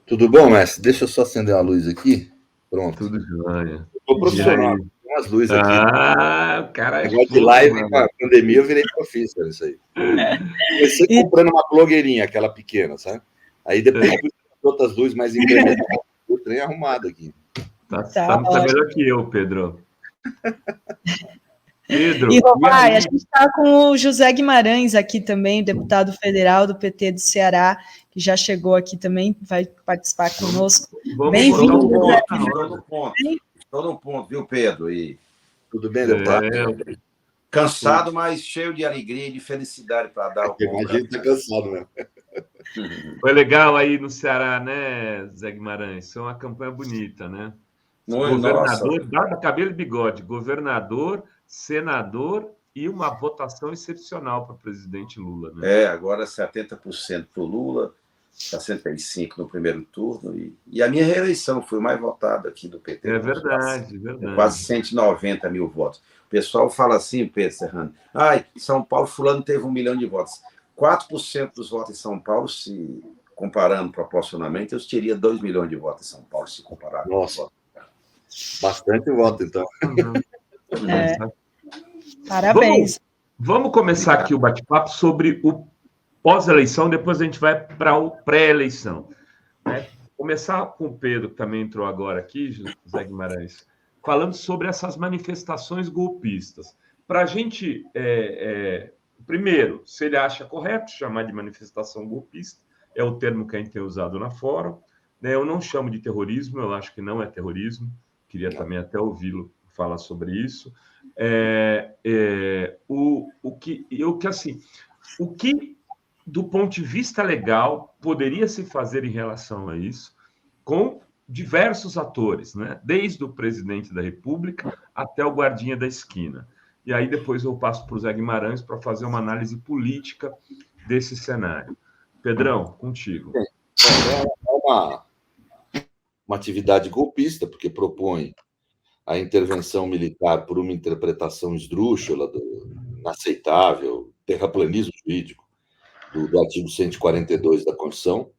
Tudo bom, mestre? Deixa eu só acender a luz aqui. Pronto. Tudo jóia. Estou profissional. Tem umas luzes aqui. O cara é Negócio de fogo, live, mano. com a pandemia, eu virei profissa nisso aí. Comecei comprando uma blogueirinha, aquela pequena, sabe? Aí depois fui outras luzes mais implementadas. O trem arrumado aqui. Tá melhor que eu, Pedro. Pedro, e Romário, a gente está com o José Guimarães aqui também, deputado federal do PT do Ceará, que já chegou aqui também, vai participar conosco. Bem-vindo. Estou no ponto, viu, Pedro? Tudo bem, deputado? Cansado, mas cheio de alegria e de felicidade para dar o ponto. A gente está cansado mesmo. Foi legal aí no Ceará, né, Zé Guimarães? Foi uma campanha bonita, né? Governador, barba, cabelo e bigode, governador, senador e uma votação excepcional para o presidente Lula, né? Agora 70% para o Lula, 65% no primeiro turno, e a minha reeleição foi mais votada aqui do PT. É verdade, verdade. Quase 190 mil votos. O pessoal fala assim, Pedro Serrano, São Paulo, fulano teve 1 milhão de votos. 4% dos votos em São Paulo, se comparando proporcionalmente, eu teria 2 milhões de votos em São Paulo, se comparar. Nossa, bastante voto, então. Parabéns. Vamos começar aqui o bate-papo sobre o pós-eleição, depois a gente vai para o pré-eleição. Né? Começar com o Pedro, que também entrou agora aqui, José Guimarães, falando sobre essas manifestações golpistas. Para a gente, primeiro, se ele acha correto chamar de manifestação golpista, é o termo que a gente tem usado na fórum. Né? Eu não chamo de terrorismo, eu acho que não é terrorismo, queria também até ouvi-lo falar sobre isso. O que, do ponto de vista legal, poderia se fazer em relação a isso, com diversos atores, né? Desde o presidente da República até o guardinha da esquina. E aí depois eu passo para o Zé Guimarães para fazer uma análise política desse cenário. Pedrão, contigo. É uma atividade golpista, porque propõe a intervenção militar por uma interpretação esdrúxula, inaceitável, terraplanismo jurídico do artigo 142 da Constituição.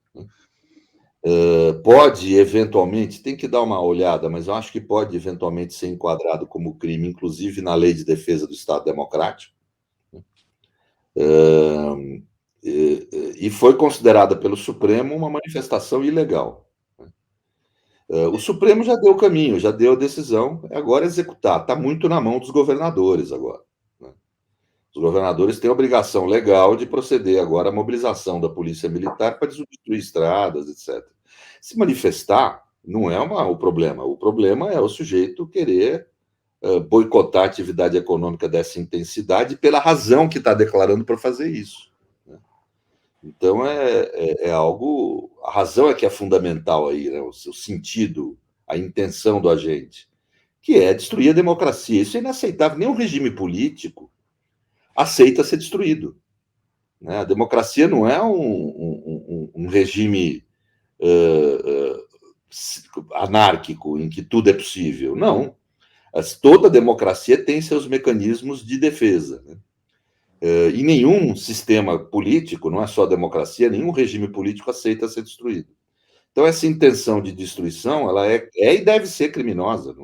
Pode, eventualmente, tem que dar uma olhada, mas eu acho que pode, eventualmente, ser enquadrado como crime, inclusive na Lei de Defesa do Estado Democrático. E foi considerada pelo Supremo uma manifestação ilegal. O Supremo já deu o caminho, já deu a decisão, agora executar. Está muito na mão dos governadores agora. Né? Os governadores têm a obrigação legal de proceder agora à mobilização da Polícia Militar para desobstruir estradas, etc. Se manifestar não é o problema. O problema é o sujeito querer boicotar a atividade econômica dessa intensidade pela razão que está declarando para fazer isso. Né? Então, é algo... A razão é que é fundamental aí, né? O seu sentido, a intenção do agente, que é destruir a democracia. Isso é inaceitável. Nenhum regime político aceita ser destruído. Né? A democracia não é um regime anárquico, em que tudo é possível. Não. Toda democracia tem seus mecanismos de defesa. Né? E nenhum sistema político, não é só a democracia, nenhum regime político aceita ser destruído. Então, essa intenção de destruição, ela é e deve ser criminosa,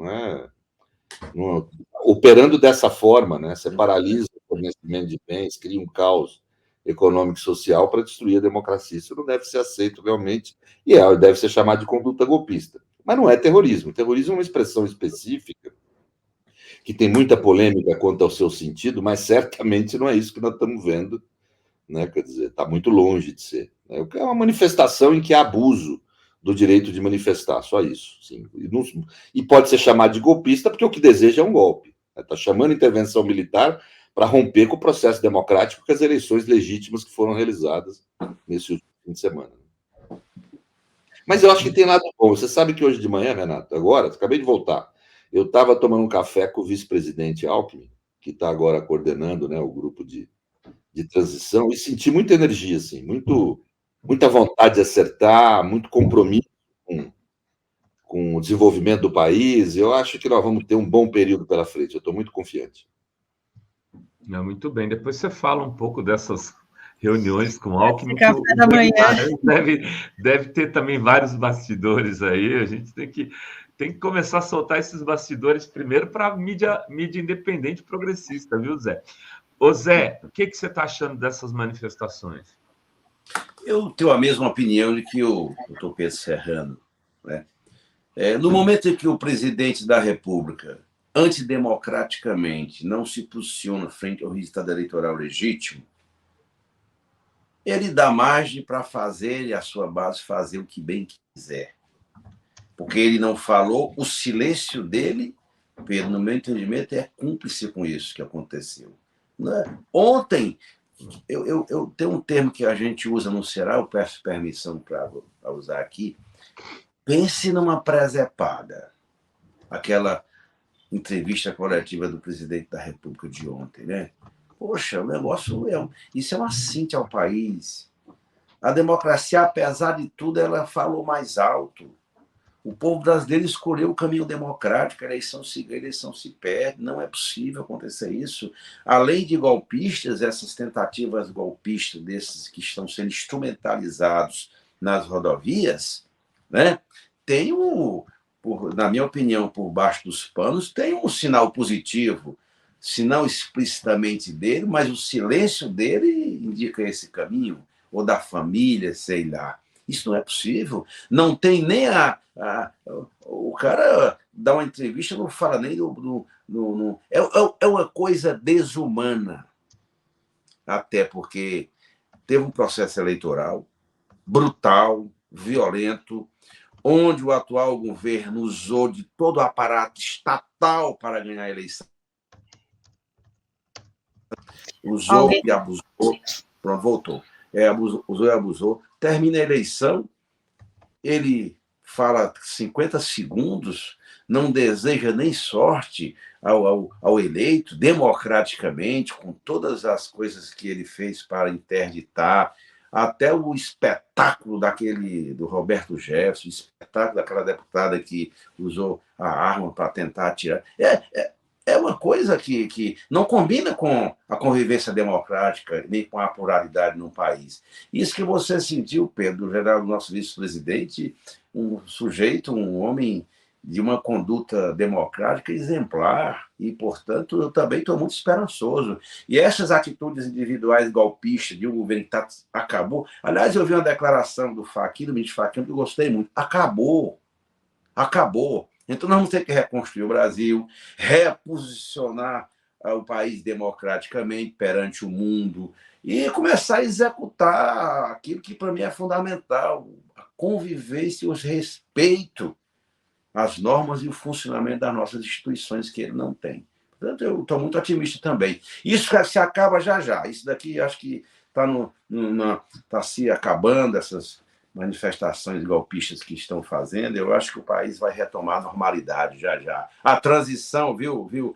operando dessa forma, né? Você paralisa o fornecimento de bens, cria um caos econômico e social para destruir a democracia. Isso não deve ser aceito realmente, e deve ser chamado de conduta golpista. Mas não é terrorismo. Terrorismo é uma expressão específica, que tem muita polêmica quanto ao seu sentido, mas certamente não é isso que nós estamos vendo, né? Quer dizer, está muito longe de ser. Né? É uma manifestação em que há abuso do direito de manifestar, só isso. Sim. E pode ser chamado de golpista porque o que deseja é um golpe. Está chamando intervenção militar para romper com o processo democrático, com as eleições legítimas que foram realizadas nesse último fim de semana. Mas eu acho que tem lado bom. Você sabe que hoje de manhã, Renato, agora, acabei de voltar, eu estava tomando um café com o vice-presidente Alckmin, que está agora coordenando, né, o grupo de transição, e senti muita energia, assim, muita vontade de acertar, muito compromisso com o desenvolvimento do país. Eu acho que nós vamos ter um bom período pela frente. Eu estou muito confiante. Muito bem. Depois você fala um pouco dessas reuniões com Alckmin. Café da manhã. Deve ter também vários bastidores aí. A gente tem que começar a soltar esses bastidores primeiro para a mídia independente progressista, viu, Zé? Ô, Zé, o que você está achando dessas manifestações? Eu tenho a mesma opinião de que o doutor Pedro Serrano. Né? No momento em que o presidente da República, antidemocraticamente, não se posiciona frente ao resultado eleitoral legítimo, ele dá margem para fazer e a sua base fazer o que bem quiser. Porque ele não falou, o silêncio dele, Pedro, no meu entendimento, é cúmplice com isso que aconteceu. Né? Ontem, eu tenho um termo que a gente usa no Ceará, eu peço permissão para usar aqui. Pense numa presepada. Aquela entrevista coletiva do presidente da República de ontem, né? Poxa, o negócio isso é um assinte ao país. A democracia, apesar de tudo, ela falou mais alto. O povo brasileiro escolheu o caminho democrático, a eleição se perde, não é possível acontecer isso. Além de golpistas, essas tentativas golpistas desses que estão sendo instrumentalizados nas rodovias, né, tem na minha opinião, por baixo dos panos, tem um sinal positivo, se não explicitamente dele, mas o silêncio dele indica esse caminho, ou da família, sei lá. Isso não é possível. Não tem nem o cara dá uma entrevista, não fala nem é uma coisa desumana. Até porque teve um processo eleitoral brutal, violento, onde o atual governo usou de todo o aparato estatal para ganhar a eleição. Usou e abusou. Pronto, voltou. Usou e abusou. Termina a eleição, ele fala 50 segundos, não deseja nem sorte ao eleito, democraticamente, com todas as coisas que ele fez para interditar, até o espetáculo do Roberto Jefferson, o espetáculo daquela deputada que usou a arma para tentar atirar. É uma coisa que não combina com a convivência democrática, nem com a pluralidade num país. Isso que você sentiu, Pedro, do nosso vice-presidente, um sujeito, um homem de uma conduta democrática exemplar, e, portanto, eu também estou muito esperançoso. E essas atitudes individuais golpistas de um governo que acabou... Aliás, eu vi uma declaração do ministro Fachin, que eu gostei muito. Acabou. Então, nós vamos ter que reconstruir o Brasil, reposicionar o país democraticamente perante o mundo e começar a executar aquilo que, para mim, é fundamental, a convivência e o respeito às normas e o funcionamento das nossas instituições, que ele não tem. Portanto, eu estou muito otimista também. Isso se acaba já. Isso daqui, acho que está se acabando, essas manifestações golpistas que estão fazendo. Eu acho que o país vai retomar a normalidade já. A transição, viu,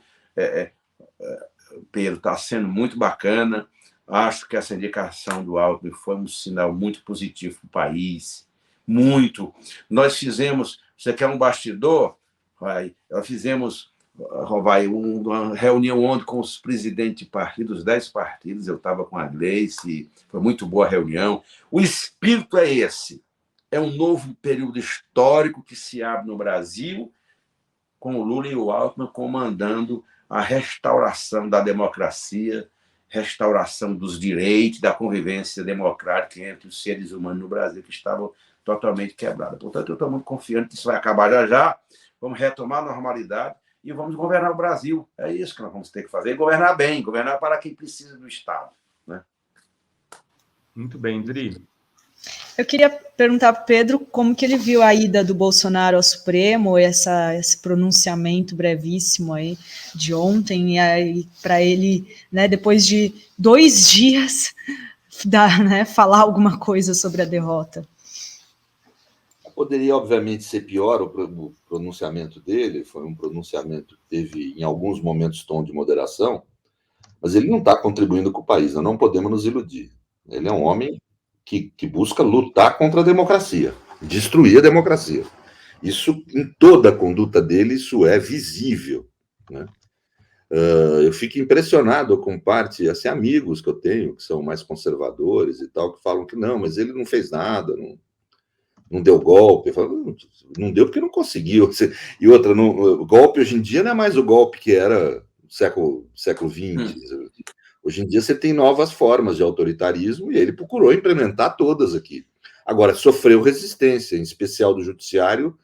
Pedro, está sendo muito bacana. Acho que essa indicação do Alckmin foi um sinal muito positivo para o país. Muito. Nós fizemos... Você quer um bastidor? Nós fizemos uma reunião ontem com os presidentes de partidos, 10 partidos. Eu estava com a Gleice, foi muito boa a reunião. O espírito é esse. É um novo período histórico que se abre no Brasil, com o Lula e o Alckmin comandando a restauração da democracia, restauração dos direitos, da convivência democrática entre os seres humanos no Brasil, que estavam totalmente quebrada. Portanto, eu estou muito confiante que isso vai acabar já. Vamos retomar a normalidade e vamos governar o Brasil. É isso que nós vamos ter que fazer. E governar bem, governar para quem precisa do Estado. Né? Muito bem, Dri. Eu queria perguntar para o Pedro como que ele viu a ida do Bolsonaro ao Supremo, esse pronunciamento brevíssimo aí de ontem, e aí para ele, né, depois de 2 dias, falar alguma coisa sobre a derrota. Poderia, obviamente, ser pior o pronunciamento dele. Foi um pronunciamento que teve, em alguns momentos, tom de moderação, mas ele não está contribuindo com o país. Nós não podemos nos iludir. Ele é um homem que busca lutar contra a democracia, destruir a democracia. Isso, em toda a conduta dele, isso é visível. Né? Eu fico impressionado com parte, assim, amigos que eu tenho, que são mais conservadores e tal, que falam que não, mas ele não fez nada, não deu golpe. Eu falo, não deu porque não conseguiu. E outra, o golpe hoje em dia não é mais o golpe que era no século XX. Hoje em dia você tem novas formas de autoritarismo e ele procurou implementar todas aqui. Agora, sofreu resistência, em especial do judiciário,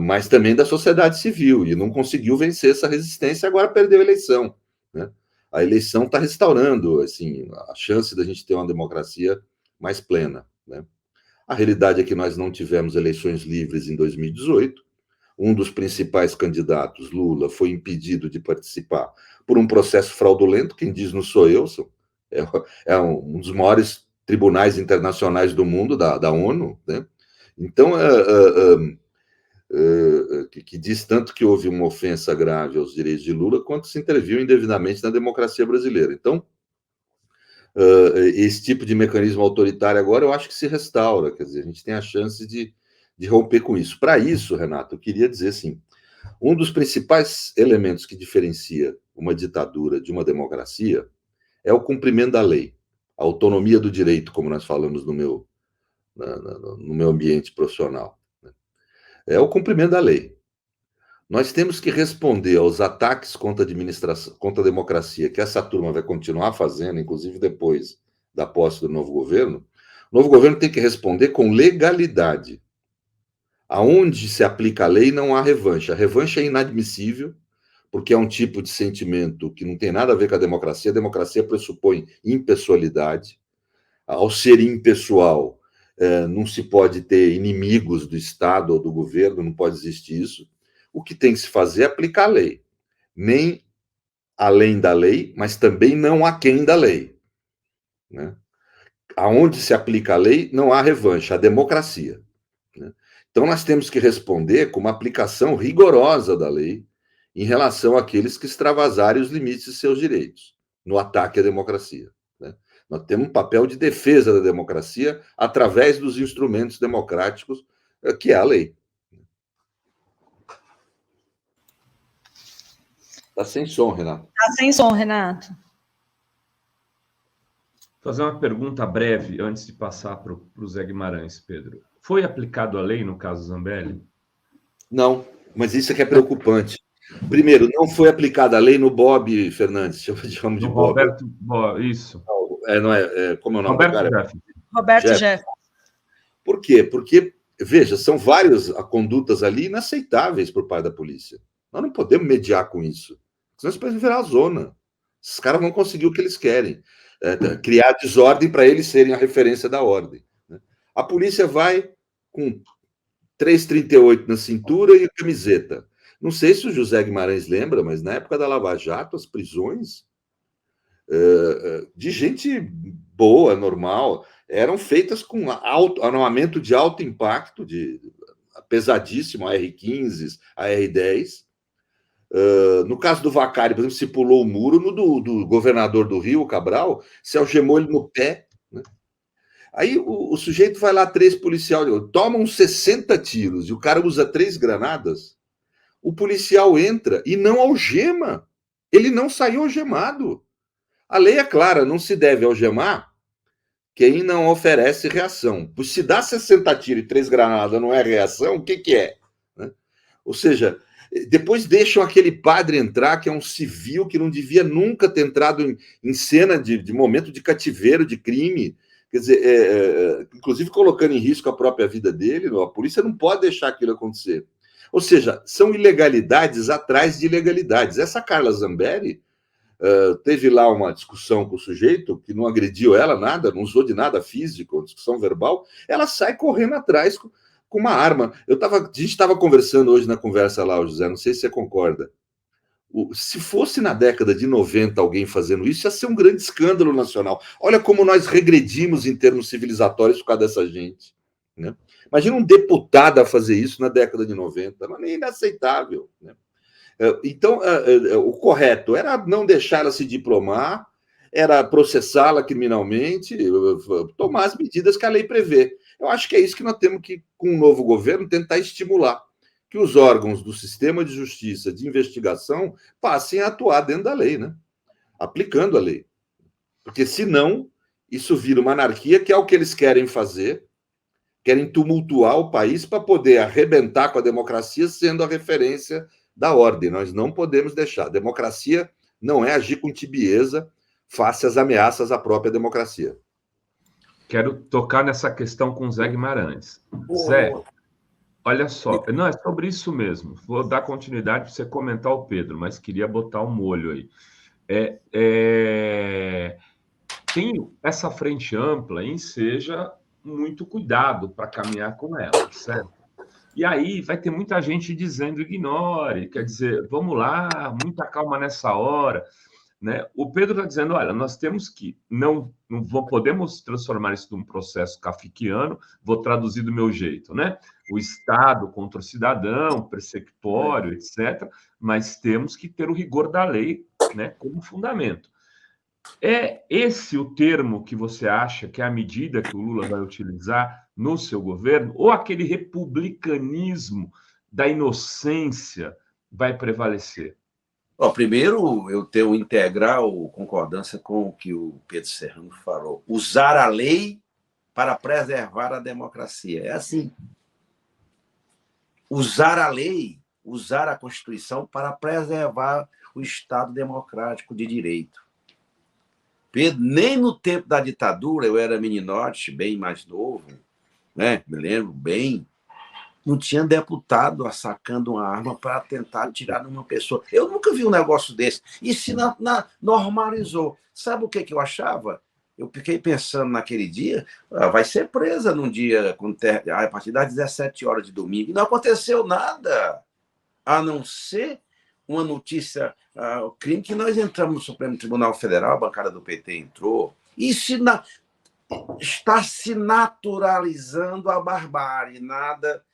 mas também da sociedade civil, e não conseguiu vencer essa resistência, agora perdeu a eleição, né? A eleição está restaurando, assim, a chance da gente ter uma democracia mais plena, né? A realidade é que nós não tivemos eleições livres em 2018, um dos principais candidatos, Lula, foi impedido de participar por um processo fraudulento, quem diz não sou eu, é um dos maiores tribunais internacionais do mundo, da ONU, né? Então, que diz tanto que houve uma ofensa grave aos direitos de Lula, quanto se interviu indevidamente na democracia brasileira. Então, esse tipo de mecanismo autoritário agora eu acho que se restaura, quer dizer, a gente tem a chance de romper com isso. Para isso, Renato, eu queria dizer assim, um dos principais elementos que diferencia uma ditadura de uma democracia é o cumprimento da lei, a autonomia do direito, como nós falamos no meu ambiente profissional. É o cumprimento da lei. Nós temos que responder aos ataques contra a administração, contra a democracia, que essa turma vai continuar fazendo, inclusive depois da posse do novo governo. O novo governo tem que responder com legalidade. Aonde se aplica a lei, não há revanche. A revanche é inadmissível, porque é um tipo de sentimento que não tem nada a ver com a democracia. A democracia pressupõe impessoalidade. Ao ser impessoal, não se pode ter inimigos do Estado ou do governo, não pode existir isso. O que tem que se fazer é aplicar a lei. Nem além da lei, mas também não aquém da lei, né? Aonde se aplica a lei, não há revanche, a democracia, né? Então, nós temos que responder com uma aplicação rigorosa da lei em relação àqueles que extravasarem os limites de seus direitos, no ataque à democracia, né? Nós temos um papel de defesa da democracia através dos instrumentos democráticos, que é a lei. Está sem som, Renato. Está sem som, Renato. Vou fazer uma pergunta breve antes de passar para o Zé Guimarães, Pedro. Foi aplicado a lei no caso Zambelli? Não, mas isso é que é preocupante. Primeiro, não foi aplicada a lei no Bob Fernandes, chamo de Bob. Roberto, isso. Não é, como é o nome Roberto do cara? Jefferson. Roberto Jefferson. Por quê? Porque, veja, são várias condutas ali inaceitáveis por parte da polícia. Nós não podemos mediar com isso. Senão isso pode virar a zona. Esses caras vão conseguir o que eles querem. Criar desordem para eles serem a referência da ordem, né? A polícia vai com 338 na cintura e camiseta. Não sei se o José Guimarães lembra, mas na época da Lava Jato, as prisões de gente boa, normal, eram feitas com armamento de alto impacto, pesadíssimo, AR-15, AR-10. No caso do Vacari, por exemplo, se pulou o muro, no do governador do Rio, Cabral, se algemou ele no pé, né? Aí o sujeito vai lá, 3 policiais, tomam 60 tiros, e o cara usa 3 granadas, o policial entra e não algema, ele não saiu algemado. A lei é clara, não se deve algemar quem não oferece reação. Pois se dá 60 tiros e 3 granadas não é reação, o que é? Né? Ou seja, depois deixam aquele padre entrar, que é um civil que não devia nunca ter entrado em cena de momento de cativeiro, de crime, quer dizer, inclusive colocando em risco a própria vida dele. A polícia não pode deixar aquilo acontecer. Ou seja, são ilegalidades atrás de ilegalidades. Essa Carla Zambelli teve lá uma discussão com o sujeito, que não agrediu ela nada, não usou de nada físico, discussão verbal, ela sai correndo atrás com uma arma. A gente estava conversando hoje na conversa lá, José, não sei se você concorda. Se fosse na década de 90 alguém fazendo isso, ia ser um grande escândalo nacional. Olha como nós regredimos em termos civilizatórios por causa dessa gente, né? Imagina um deputado a fazer isso na década de 90, mas é inaceitável, né? Então, o correto era não deixar ela se diplomar, era processá-la criminalmente, tomar as medidas que a lei prevê. Eu acho que é isso que nós temos que, com o novo governo, tentar estimular. que os órgãos do sistema de justiça, de investigação, passem a atuar dentro da lei, né? Aplicando a lei. Porque, senão, isso vira uma anarquia, que é o que eles querem fazer, querem tumultuar o país para poder arrebentar com a democracia, sendo a referência da ordem. Nós não podemos deixar. A democracia não é agir com tibieza face às ameaças à própria democracia. Quero tocar nessa questão com o Zé Guimarães. Zé, olha só, não, é sobre isso mesmo. Vou dar continuidade para você comentar o Pedro, mas queria botar um molho aí. Tem essa frente ampla, seja muito cuidado para caminhar com ela, certo? E aí vai ter muita gente dizendo ignore, quer dizer, vamos lá, muita calma nessa hora, né? O Pedro está dizendo, olha, nós temos que, não podemos transformar isso num processo kafkiano, vou traduzir do meu jeito, né? O Estado contra o cidadão, persecutório, etc., mas temos que ter o rigor da lei, né, como fundamento. É esse o termo que você acha que é a medida que o Lula vai utilizar no seu governo? Ou aquele republicanismo da inocência vai prevalecer? Primeiro, eu tenho integral concordância com o que o Pedro Serrano falou. Usar a lei para preservar a democracia. É assim. Usar a lei, usar a Constituição para preservar o Estado democrático de direito. Pedro, nem no tempo da ditadura, eu era meninote, bem mais novo, né? Me lembro bem, não tinha deputado sacando uma arma para tentar atirar numa pessoa. Eu nunca vi um negócio desse. E se normalizou. Sabe o que eu achava? Eu fiquei pensando naquele dia, vai ser presa num dia, a partir das 17 horas de domingo. E não aconteceu nada, a não ser uma notícia, o crime que nós entramos no Supremo Tribunal Federal, a bancada do PT entrou, e está se naturalizando a barbárie, nada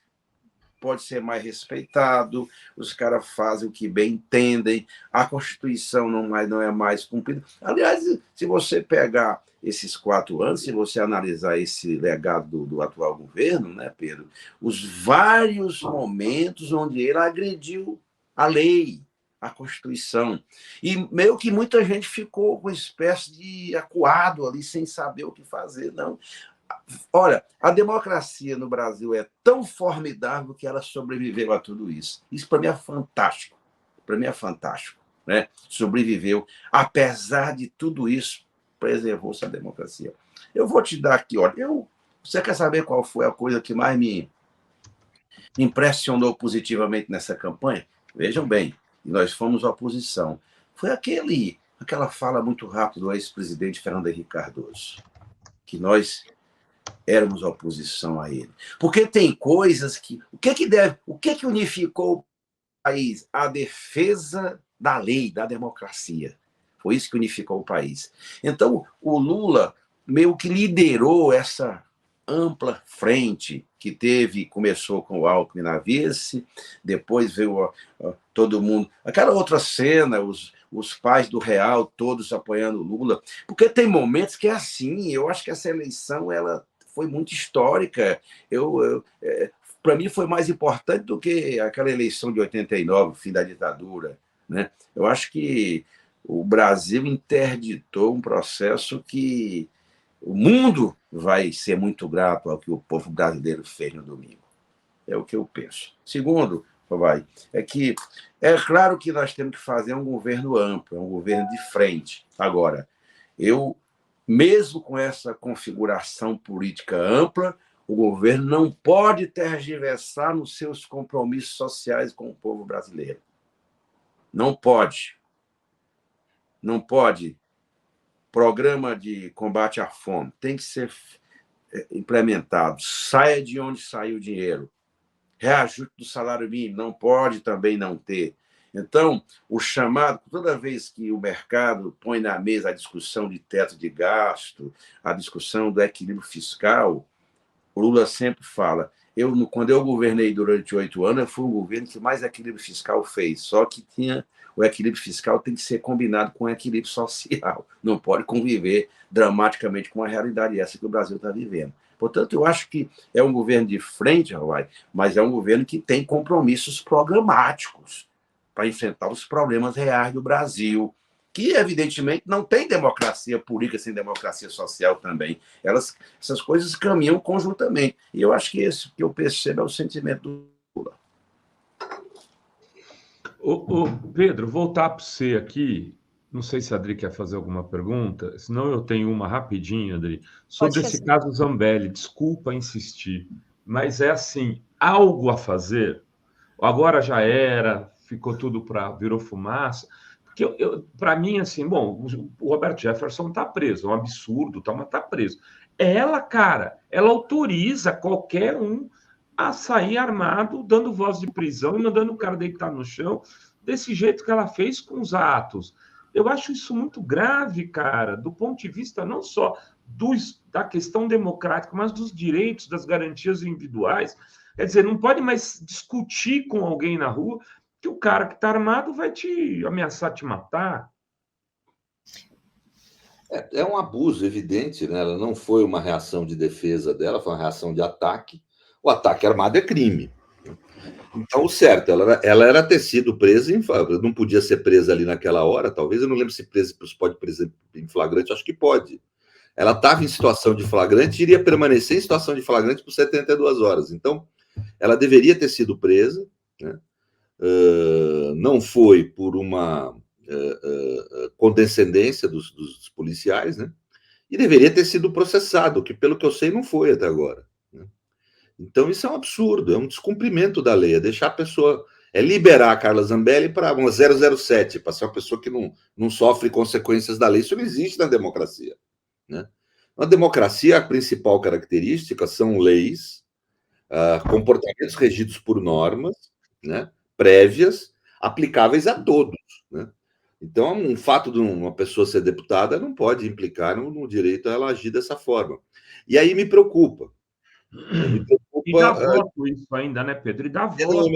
pode ser mais respeitado, os caras fazem o que bem entendem, a Constituição não é mais cumprida. Aliás, se você pegar esses 4 anos, se você analisar esse legado do atual governo, né, Pedro, os vários momentos onde ele agrediu a lei, a Constituição. E meio que muita gente ficou com uma espécie de acuado ali, sem saber o que fazer. Não. Olha, a democracia no Brasil é tão formidável que ela sobreviveu a tudo isso. Isso para mim é fantástico. Para mim é fantástico, né? Sobreviveu. Apesar de tudo isso, preservou-se a democracia. Eu vou te dar aqui, olha, você quer saber qual foi a coisa que mais me impressionou positivamente nessa campanha? Vejam bem, nós fomos oposição. Foi aquela fala muito rápida do ex-presidente Fernando Henrique Cardoso, que nós éramos oposição a ele. Porque tem coisas que... O que unificou o país? A defesa da lei, da democracia. Foi isso que unificou o país. Então, o Lula meio que liderou essa ampla frente que começou com o Alckmin na vice, depois veio todo mundo... Aquela outra cena, os pais do Real todos apoiando o Lula, porque tem momentos que é assim. Eu acho que essa eleição ela foi muito histórica. Para mim, foi mais importante do que aquela eleição de 89, o fim da ditadura, né? Eu acho que o Brasil interditou um processo que o mundo vai ser muito grato ao que o povo brasileiro fez no domingo. É o que eu penso. Segundo, é que é claro que nós temos que fazer um governo amplo, um governo de frente. Agora, mesmo com essa configuração política ampla, o governo não pode tergiversar nos seus compromissos sociais com o povo brasileiro. Não pode. Não pode. Programa de combate à fome tem que ser implementado. Saia de onde saiu o dinheiro. Reajuste do salário mínimo não pode também não ter. Então, o chamado, toda vez que o mercado põe na mesa a discussão de teto de gasto, a discussão do equilíbrio fiscal, o Lula sempre fala, quando eu governei durante 8 anos, eu fui o governo que mais equilíbrio fiscal fez, só que o equilíbrio fiscal tem que ser combinado com o equilíbrio social, não pode conviver dramaticamente com a realidade essa que o Brasil está vivendo. Portanto, eu acho que é um governo de frente, Hawaii, mas é um governo que tem compromissos programáticos para enfrentar os problemas reais do Brasil, que, evidentemente, não tem democracia política sem democracia social também. Essas coisas caminham conjuntamente. E eu acho que esse que eu percebo é o sentimento do Lula. Pedro, voltar para você aqui. Não sei se a Adri quer fazer alguma pergunta, senão eu tenho uma rapidinho, Adri, sobre esse caso Zambelli. Desculpa insistir, mas é assim, algo a fazer? Agora já era, ficou tudo virou fumaça. Porque para mim, assim, bom, o Roberto Jefferson está preso, é um absurdo, mas está preso. Ela, cara, ela autoriza qualquer um a sair armado, dando voz de prisão e mandando o cara deitar no chão, desse jeito que ela fez com os atos. Eu acho isso muito grave, cara, do ponto de vista não só da questão democrática, mas dos direitos, das garantias individuais. Quer dizer, não pode mais discutir com alguém na rua que o cara que está armado vai te ameaçar te matar. É um abuso evidente, né? Ela não foi uma reação de defesa dela, foi uma reação de ataque. O ataque armado é crime. Então, o certo, ela era ter sido presa, não podia ser presa ali naquela hora, talvez, eu não lembro se pode presa em flagrante, acho que pode. Ela estava em situação de flagrante e iria permanecer em situação de flagrante por 72 horas. Então, ela deveria ter sido presa, né? Não foi por uma condescendência dos policiais, né? E deveria ter sido processado, que, pelo que eu sei, não foi até agora. Então, isso é um absurdo, é um descumprimento da lei, é deixar a pessoa, liberar a Carla Zambelli para uma 007, para ser uma pessoa que não sofre consequências da lei. Isso não existe na democracia, né? Na democracia, a principal característica são leis, comportamentos regidos por normas, né, prévias, aplicáveis a todos, né? Então, um fato de uma pessoa ser deputada não pode implicar no direito a ela agir dessa forma. E aí me preocupa. E dá voto isso ainda, né, Pedro? E dá voto.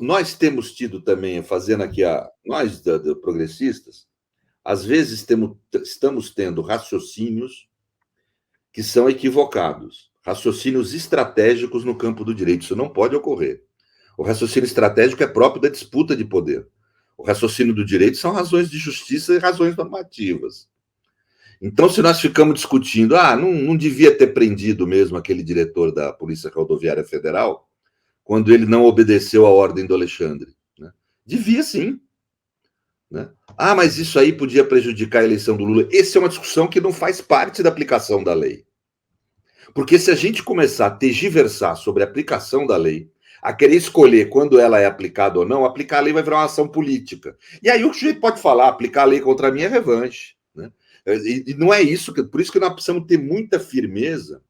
Nós temos tido também, fazendo aqui, nós progressistas, às vezes estamos tendo raciocínios que são equivocados, raciocínios estratégicos no campo do direito. Isso não pode ocorrer. O raciocínio estratégico é próprio da disputa de poder. O raciocínio do direito são razões de justiça e razões normativas. Então, se nós ficamos discutindo, não devia ter prendido mesmo aquele diretor da Polícia Rodoviária Federal quando ele não obedeceu a ordem do Alexandre, né? Devia sim, né? Mas isso aí podia prejudicar a eleição do Lula. Essa é uma discussão que não faz parte da aplicação da lei. Porque se a gente começar a tergiversar sobre a aplicação da lei, a querer escolher quando ela é aplicada ou não, aplicar a lei vai virar uma ação política. E aí o sujeito pode falar, aplicar a lei contra mim é revanche, né? E não é isso, por isso que nós precisamos ter muita firmeza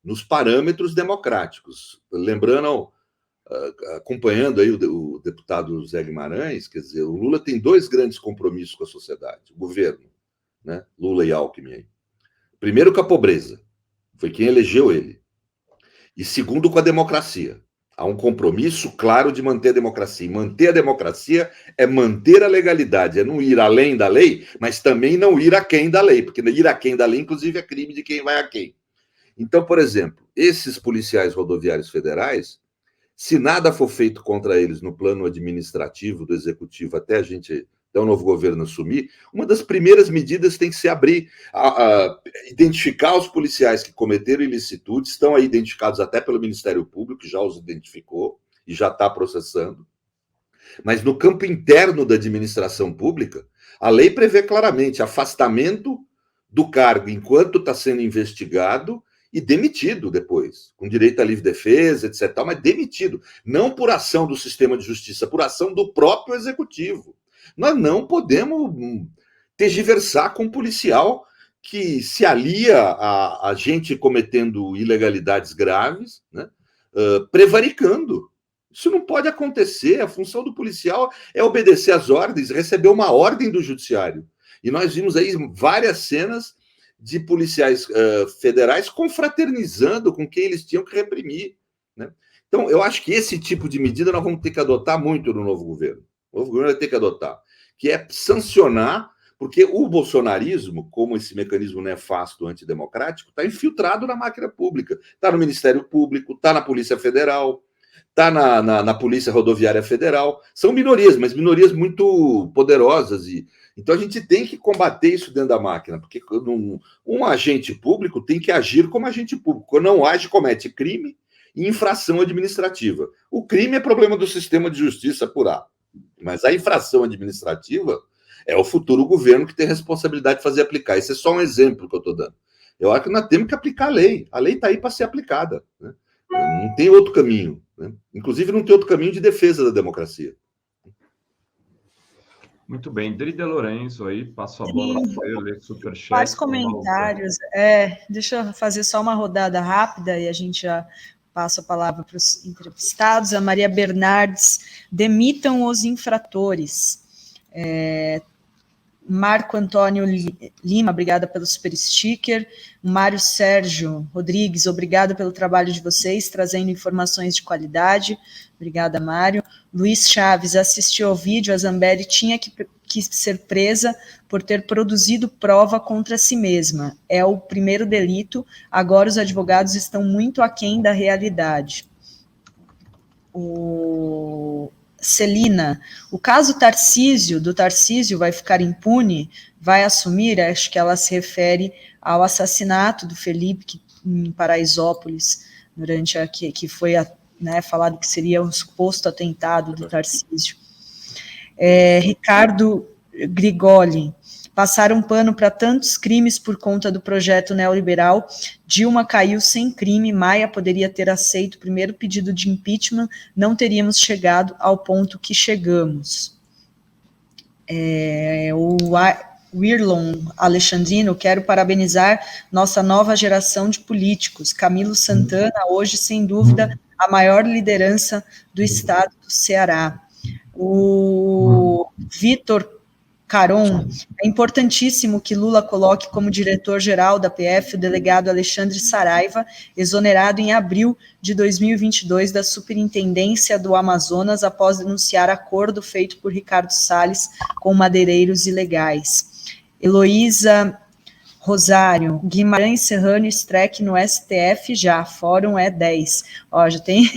nos parâmetros democráticos. Lembrando, acompanhando aí o deputado Zé Guimarães, quer dizer, o Lula tem dois grandes compromissos com a sociedade, o governo, né? Lula e Alckmin. Primeiro, com a pobreza, foi quem elegeu ele. E segundo, com a democracia. Há um compromisso claro de manter a democracia. E manter a democracia é manter a legalidade, é não ir além da lei, mas também não ir aquém da lei, porque ir aquém da lei, inclusive, é crime de quem vai aquém. Então, por exemplo, esses policiais rodoviários federais, se nada for feito contra eles no plano administrativo do executivo até o novo governo assumir, uma das primeiras medidas tem que ser identificar os policiais que cometeram ilicitude, estão aí identificados até pelo Ministério Público, que já os identificou e já está processando. Mas no campo interno da administração pública, a lei prevê claramente afastamento do cargo enquanto está sendo investigado e demitido depois, com direito à livre defesa, etc., mas demitido. Não por ação do sistema de justiça, por ação do próprio executivo. Nós não podemos tergiversar com um policial que se alia a gente cometendo ilegalidades graves, né, prevaricando. Isso não pode acontecer. A função do policial é obedecer às ordens, receber uma ordem do judiciário. E nós vimos aí várias cenas de policiais federais confraternizando com quem eles tinham que reprimir, né? Então, eu acho que esse tipo de medida nós vamos ter que adotar muito no novo governo. O novo governo vai ter que adotar, que é sancionar, Porque o bolsonarismo, como esse mecanismo nefasto antidemocrático, está infiltrado na máquina pública. Está no Ministério Público, está na Polícia Federal, está na Polícia Rodoviária Federal. São minorias, mas minorias muito poderosas. Então a gente tem que combater isso dentro da máquina, porque um agente público tem que agir como agente público. Quando não age, comete crime e infração administrativa. O crime é problema do sistema de justiça apurar, mas a infração administrativa é o futuro governo que tem responsabilidade de fazer aplicar. Esse é só um exemplo que eu estou dando. Eu acho que nós temos que aplicar a lei. A lei está aí para ser aplicada, né? Não tem outro caminho, né? Inclusive, não tem outro caminho de defesa da democracia. Muito bem. Drida Lourenço aí, passo a bola para você, ler superchat. Vários comentários. Deixa eu fazer só uma rodada rápida e a gente já passa a palavra para os entrevistados. A Maria Bernardes, demitam os infratores. Marco Antônio Lima, obrigada pelo super sticker. Mário Sérgio Rodrigues, obrigado pelo trabalho de vocês, trazendo informações de qualidade. Obrigada, Mário. Luiz Chaves, assistiu ao vídeo, a Zambelli tinha que ser presa por ter produzido prova contra si mesma. É o primeiro delito, agora os advogados estão muito aquém da realidade. Celina, o caso do Tarcísio vai ficar impune, vai assumir, acho que ela se refere ao assassinato do Felipe em Paraisópolis, que foi falado que seria um suposto atentado do Tarcísio. Ricardo Grigoli, passaram pano para tantos crimes por conta do projeto neoliberal, Dilma caiu sem crime, Maia poderia ter aceito o primeiro pedido de impeachment, não teríamos chegado ao ponto que chegamos. O Wirlon Alexandrino, quero parabenizar nossa nova geração de políticos, Camilo Santana, hoje, sem dúvida, a maior liderança do estado do Ceará. O Vitor Caron, é importantíssimo que Lula coloque como diretor-geral da PF o delegado Alexandre Saraiva, exonerado em abril de 2022 da Superintendência do Amazonas após denunciar acordo feito por Ricardo Salles com madeireiros ilegais. Heloísa Rosário, Guimarães Serrano Streck no STF já, fórum é 10. Já tem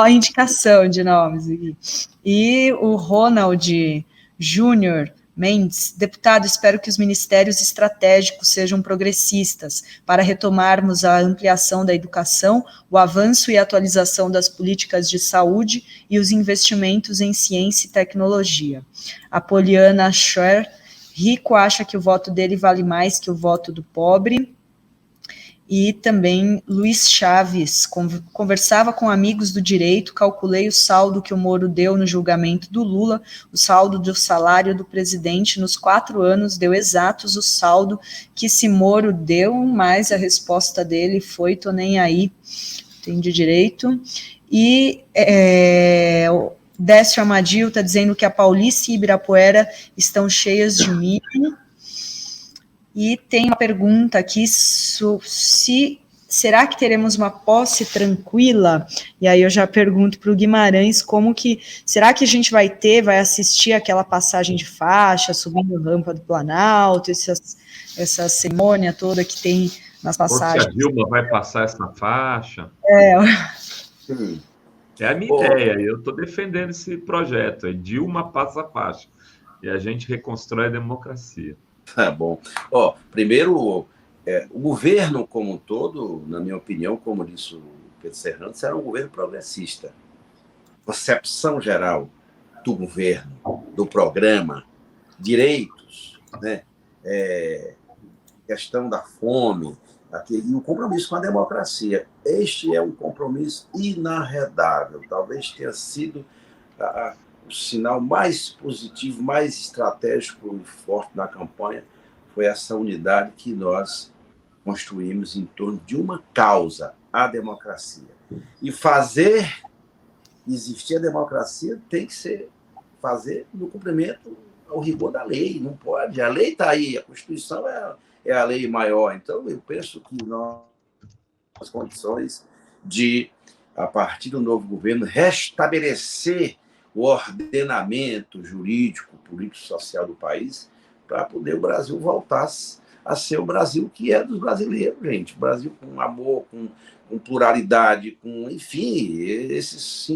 indicação de nomes aqui. E o Ronald Júnior Mendes, deputado, espero que os ministérios estratégicos sejam progressistas para retomarmos a ampliação da educação, o avanço e atualização das políticas de saúde e os investimentos em ciência e tecnologia. A Poliana Scher, rico acha que o voto dele vale mais que o voto do pobre. E também Luiz Chaves, conversava com amigos do direito, calculei o saldo que o Moro deu no julgamento do Lula, o saldo do salário do presidente nos 4 anos, deu exatos o saldo que esse Moro deu, mas a resposta dele foi, tô nem aí, entendi direito. E Décio Amadil está dizendo que a Paulista e Ibirapuera estão cheias de milho. E tem uma pergunta aqui, será que teremos uma posse tranquila? E aí eu já pergunto para o Guimarães, será que a gente vai assistir aquela passagem de faixa, subindo rampa do Planalto, essa cerimônia toda que tem nas passagens? Ou se a Dilma vai passar essa faixa? É a minha ideia, eu estou defendendo esse projeto, Dilma passa a faixa, e a gente reconstrói a democracia. Tá bom. Primeiro, o governo como um todo, na minha opinião, como disse o Pedro Serrano, será um governo progressista. Concepção geral do governo, do programa, direitos, né? Questão da fome, e o compromisso com a democracia. Este é um compromisso inarredável. Talvez tenha sido o sinal mais positivo, mais estratégico e forte na campanha, foi essa unidade que nós construímos em torno de uma causa, a democracia. E fazer existir a democracia tem que fazer no cumprimento ao rigor da lei, não pode. A lei está aí, a Constituição é a lei maior. Então, eu penso que nós temos condições de, a partir do novo governo, restabelecer o ordenamento jurídico, político, social do país, para poder o Brasil voltar a ser o Brasil que é dos brasileiros, gente. O Brasil com amor, com pluralidade, enfim, esses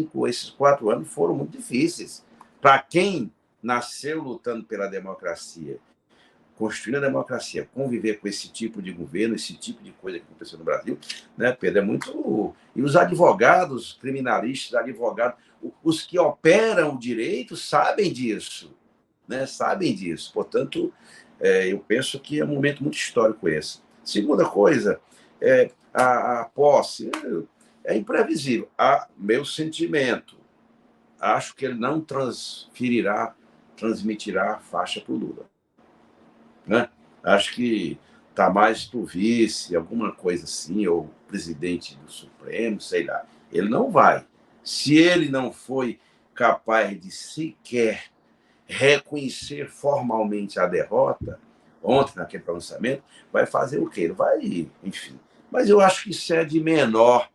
4 anos foram muito difíceis. Para quem nasceu lutando pela democracia, construindo a democracia, conviver com esse tipo de governo, esse tipo de coisa que aconteceu no Brasil, né, Pedro, é muito... E os advogados, criminalistas, advogados, os que operam o direito sabem disso, né, sabem disso. Portanto, eu penso que é um momento muito histórico esse. Segunda coisa, a posse é imprevisível. Meu sentimento, acho que ele não transmitirá a faixa para o Lula. Né? Acho que está mais para o vice, alguma coisa assim, ou presidente do Supremo, sei lá. Ele não vai. Se ele não foi capaz de sequer reconhecer formalmente a derrota, ontem, naquele pronunciamento, vai fazer o quê? Ele vai, enfim. Mas eu acho que isso é de menor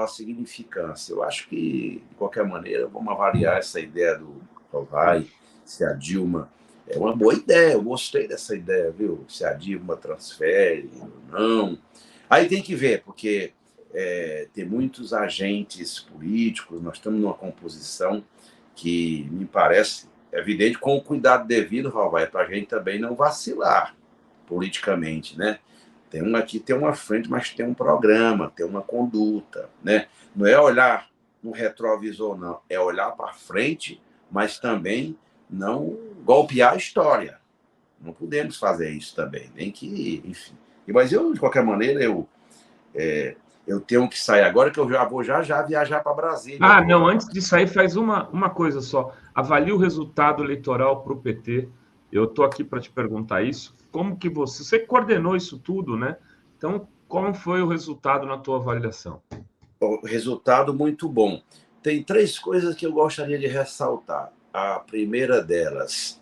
significância. Eu acho que, de qualquer maneira, vamos avaliar essa ideia do Vai, se a Dilma... É uma boa ideia, eu gostei dessa ideia, viu? Se a Dilma transfere ou não. Aí tem que ver, porque tem muitos agentes políticos, nós estamos numa composição que me parece evidente, com o cuidado devido, Valvair, para a gente também não vacilar politicamente, né? Tem uma frente, mas tem um programa, tem uma conduta, né? Não é olhar no retrovisor, não. É olhar para frente, mas também não golpear a história. Não podemos fazer isso também. Nem que, enfim. Mas eu, de qualquer maneira, eu tenho que sair agora, que eu já vou já viajar para Brasília. Não, antes de sair, faz uma coisa só. Avalie o resultado eleitoral para o PT. Eu estou aqui para te perguntar isso. Como que você coordenou isso tudo, né? Então, como foi o resultado na tua avaliação? O resultado muito bom. Tem 3 coisas que eu gostaria de ressaltar. A primeira delas,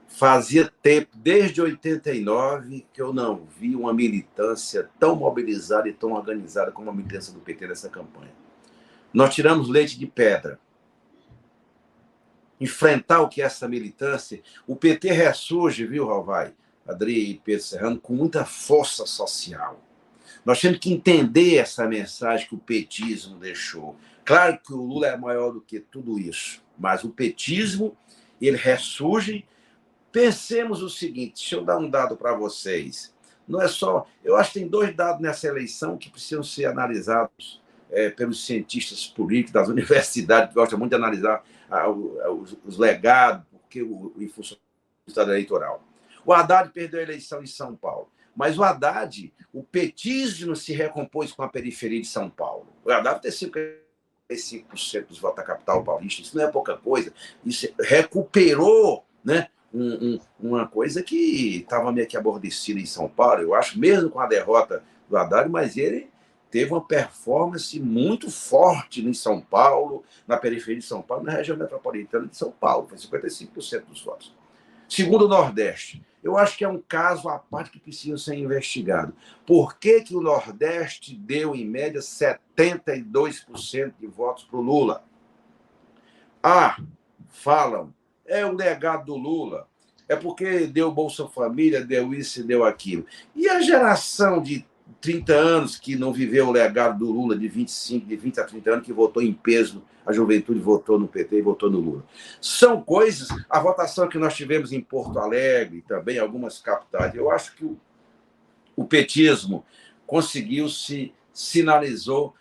fazia tempo, desde 89, que eu não vi uma militância tão mobilizada e tão organizada como a militância do PT nessa campanha. Nós tiramos leite de pedra. Enfrentar o que é essa militância, o PT ressurge, viu, Valvair, Adri e Pedro Serrano, com muita força social. Nós temos que entender essa mensagem que o petismo deixou. Claro que o Lula é maior do que tudo isso, mas o petismo, ele ressurge. Pensemos o seguinte, deixa eu dar um dado para vocês. Não é só... Eu acho que tem 2 dados nessa eleição que precisam ser analisados pelos cientistas políticos das universidades, que gostam muito de analisar os legados, porque em função do estado eleitoral. O Haddad perdeu a eleição em São Paulo, mas o Haddad, o petismo se recompôs com a periferia de São Paulo. O Haddad tem 55% dos votos da capital paulista, isso não é pouca coisa. Isso recuperou, né, uma coisa que estava meio que aborrecida em São Paulo, eu acho, mesmo com a derrota do Haddad, mas ele teve uma performance muito forte em São Paulo, na periferia de São Paulo, na região metropolitana de São Paulo, foi 55% dos votos. Segundo o Nordeste, eu acho que é um caso à parte que precisa ser investigado. Por que o Nordeste deu, em média, 72% de votos para o Lula? Falam, é o legado do Lula, é porque deu Bolsa Família, deu isso e deu aquilo. E a geração de 30 anos que não viveu o legado do Lula, de 20 a 30 anos, que votou em peso, a juventude votou no PT e votou no Lula. São coisas, a votação que nós tivemos em Porto Alegre, também algumas capitais, eu acho que o petismo conseguiu sinalizou,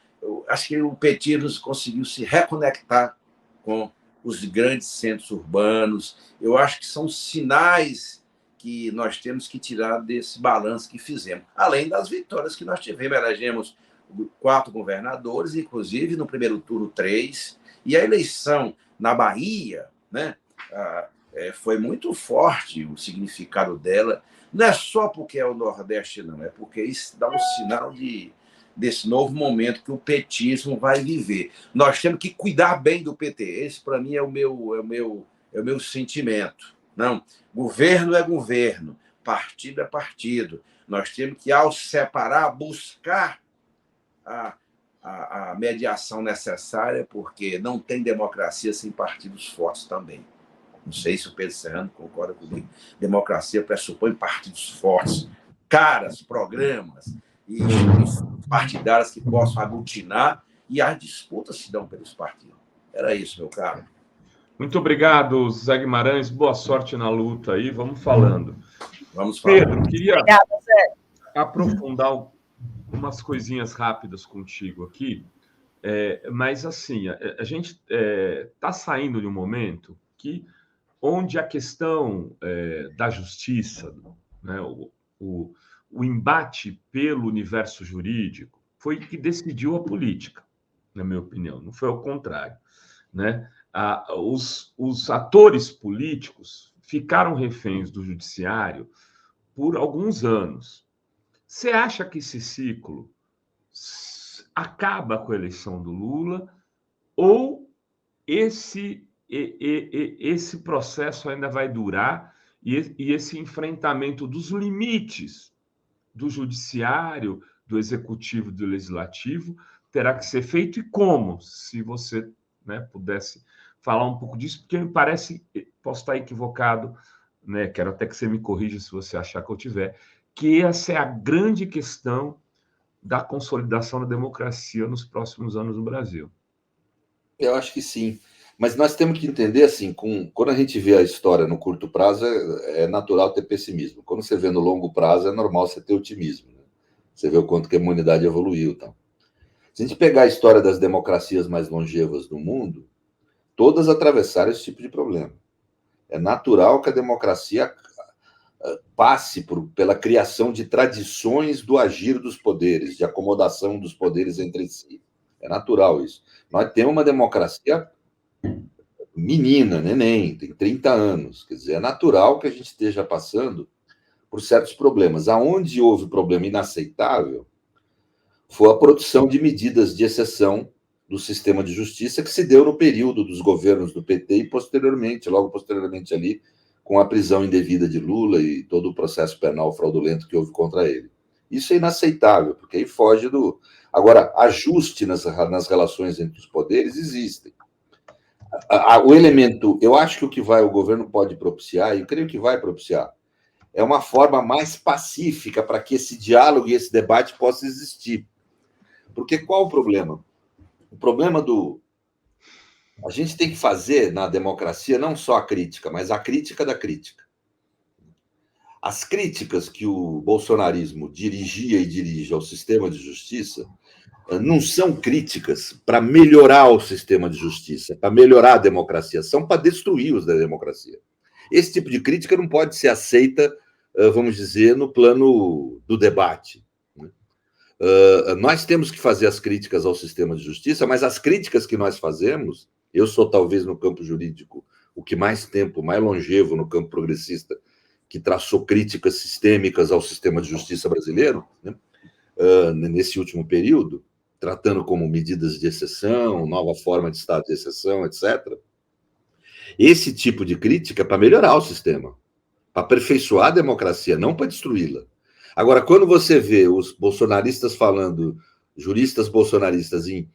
acho que o petismo conseguiu se reconectar com os grandes centros urbanos. Eu acho que são sinais que nós temos que tirar desse balanço que fizemos. Além das vitórias que nós tivemos, elegemos 4 governadores, inclusive no primeiro turno 3, e a eleição na Bahia, né, foi muito forte o significado dela. Não é só porque é o Nordeste, não, é porque isso dá um sinal desse novo momento que o petismo vai viver. Nós temos que cuidar bem do PT. Esse, para mim, é o meu sentimento. Não, governo é governo, partido é partido. Nós temos que, ao separar, buscar a mediação necessária, porque não tem democracia sem partidos fortes também. Não sei se o Pedro Serrano concorda comigo. Democracia pressupõe partidos fortes, caras, programas e instituições partidárias que possam aglutinar, e as disputas se dão pelos partidos. Era isso, meu caro. Muito obrigado, Zé Guimarães. Boa sorte na luta aí. Vamos falando. Vamos falar. Pedro, queria aprofundar umas coisinhas rápidas contigo aqui. Mas, assim, a gente está saindo de um momento onde a questão da justiça, né, o embate pelo universo jurídico foi que decidiu a política, na minha opinião, não foi ao contrário, né? Os atores políticos ficaram reféns do judiciário por alguns anos. Você acha que esse ciclo acaba com a eleição do Lula ou esse processo ainda vai durar e esse enfrentamento dos limites do judiciário, do executivo, do legislativo terá que ser feito, e como? Se você, né, pudesse falar um pouco disso, porque me parece, posso estar equivocado, né, quero até que você me corrija se você achar que eu tiver, que essa é a grande questão da consolidação da democracia nos próximos anos no Brasil. Eu acho que sim. Mas nós temos que entender assim, quando a gente vê a história no curto prazo, é natural ter pessimismo. Quando você vê no longo prazo, é normal você ter otimismo. Né? Você vê o quanto que a humanidade evoluiu. Então. Se a gente pegar a história das democracias mais longevas do mundo, todas atravessaram esse tipo de problema. É natural que a democracia passe pela criação de tradições do agir dos poderes, de acomodação dos poderes entre si. É natural isso. Nós temos uma democracia menina, neném, tem 30 anos. Quer dizer, é natural que a gente esteja passando por certos problemas. Aonde houve problema inaceitável foi a produção de medidas de exceção do sistema de justiça que se deu no período dos governos do PT e posteriormente, logo posteriormente ali, com a prisão indevida de Lula e todo o processo penal fraudulento que houve contra ele. Isso é inaceitável, porque aí foge do... Agora, ajuste nas relações entre os poderes existem. O elemento, eu acho que o governo pode propiciar, e eu creio que vai propiciar, é uma forma mais pacífica para que esse diálogo e esse debate possa existir. Porque qual o problema? O problema A gente tem que fazer na democracia não só a crítica, mas a crítica da crítica. As críticas que o bolsonarismo dirigia e dirige ao sistema de justiça não são críticas para melhorar o sistema de justiça, para melhorar a democracia, são para destruir os da democracia. Esse tipo de crítica não pode ser aceita, vamos dizer, no plano do debate. Nós temos que fazer as críticas ao sistema de justiça, mas as críticas que nós fazemos, eu sou talvez no campo jurídico o que mais longevo no campo progressista, que traçou críticas sistêmicas ao sistema de justiça brasileiro, né? Nesse último período, tratando como medidas de exceção, nova forma de estado de exceção, etc. Esse tipo de crítica é para melhorar o sistema, para aperfeiçoar a democracia, não para destruí-la. Agora, quando você vê os bolsonaristas falando, juristas bolsonaristas em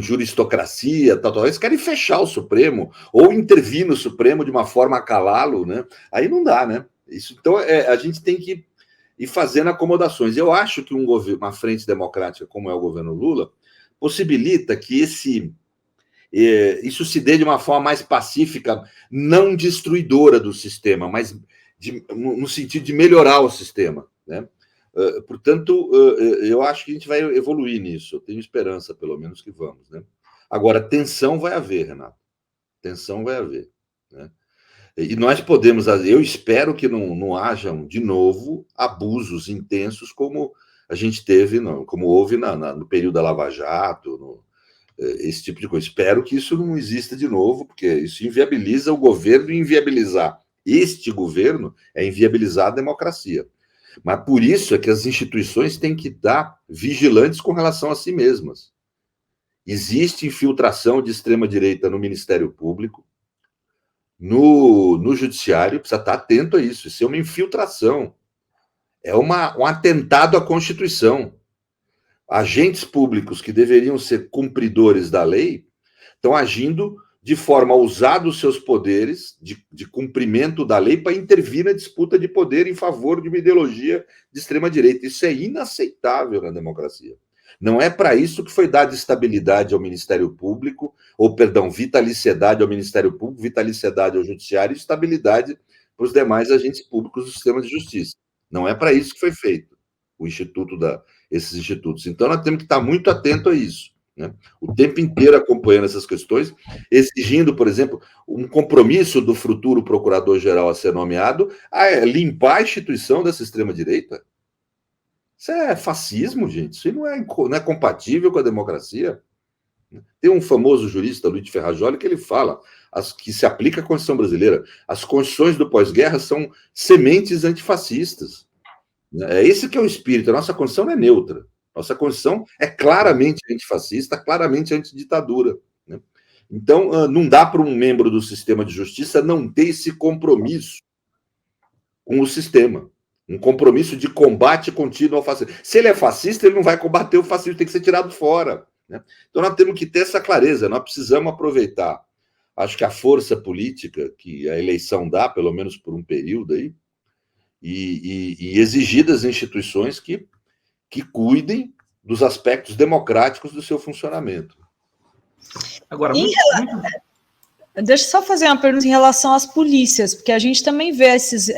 juristocracia, eles querem fechar o Supremo ou intervir no Supremo de uma forma a calá-lo, né? Aí não dá, né? Então, a gente tem que ir fazendo acomodações. Eu acho que uma frente democrática, como é o governo Lula, possibilita que isso se dê de uma forma mais pacífica, não destruidora do sistema, mas no sentido de melhorar o sistema, né? Portanto, eu acho que a gente vai evoluir nisso. Eu tenho esperança, pelo menos, que vamos, né? Agora, tensão vai haver, Renato. Tensão vai haver, né? E nós podemos... Eu espero que não hajam, de novo, abusos intensos como a gente teve, como houve no período da Lava Jato, esse tipo de coisa. Espero que isso não exista de novo, porque isso inviabiliza o governo, e inviabilizar este governo é inviabilizar a democracia. Mas por isso é que as instituições têm que estar vigilantes com relação a si mesmas. Existe infiltração de extrema-direita no Ministério Público, no Judiciário, precisa estar atento a isso. Isso é uma infiltração. É um atentado à Constituição. Agentes públicos que deveriam ser cumpridores da lei estão agindo de forma a usar dos seus poderes de cumprimento da lei para intervir na disputa de poder em favor de uma ideologia de extrema-direita. Isso é inaceitável na democracia. Não é para isso que foi dada estabilidade ao Ministério Público, ou, perdão, vitaliciedade ao Ministério Público, vitaliciedade ao Judiciário e estabilidade para os demais agentes públicos do sistema de justiça. Não é para isso que foi feito esses institutos. Então, nós temos que estar muito atento a isso, né? O tempo inteiro acompanhando essas questões, exigindo, por exemplo, um compromisso do futuro procurador-geral a ser nomeado a limpar a instituição dessa extrema-direita. Isso é fascismo, gente. Isso não é compatível com a democracia. Tem um famoso jurista, Luiz Ferrajoli, que ele fala que se aplica à Constituição brasileira. As constituições do pós-guerra são sementes antifascistas. É esse que é o espírito. A nossa Constituição não é neutra. Nossa Constituição é claramente antifascista, claramente antiditadura, né? Então, não dá para um membro do sistema de justiça não ter esse compromisso com o sistema. Um compromisso de combate contínuo ao fascismo. Se ele é fascista, ele não vai combater o fascismo, tem que ser tirado fora, né? Então, nós temos que ter essa clareza, nós precisamos aproveitar, acho que a força política que a eleição dá, pelo menos por um período aí, e exigir das instituições que cuidem dos aspectos democráticos do seu funcionamento. Agora, deixa eu só fazer uma pergunta em relação às polícias, porque a gente também vê esses